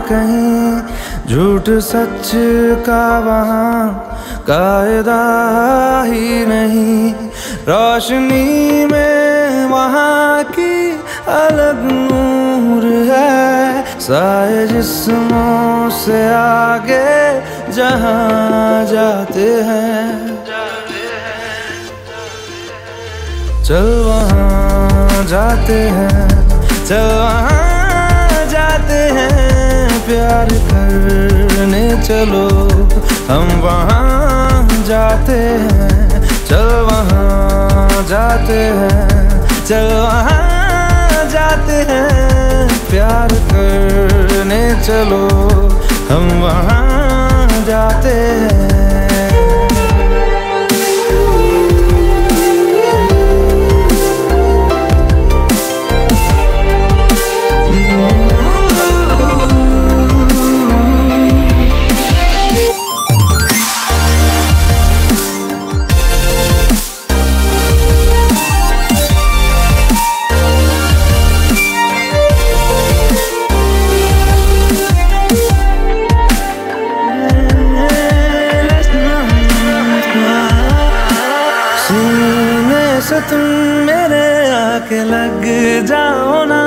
कहीं झूठ सच का वहाँ कायदा ही नहीं। रोशनी में वहाँ की अलग नूर है, साए जिस्मों से आगे जहाँ जाते हैं। चल वहाँ जाते हैं, चल वहाँ जाते हैं, प्यार करने चलो हम वहाँ जाते हैं। चल वहाँ जाते हैं, चल वहाँ जाते हैं, प्यार करने चलो हम वहाँ जाते हैं। सीने से तुम मेरे आके लग जाओ ना,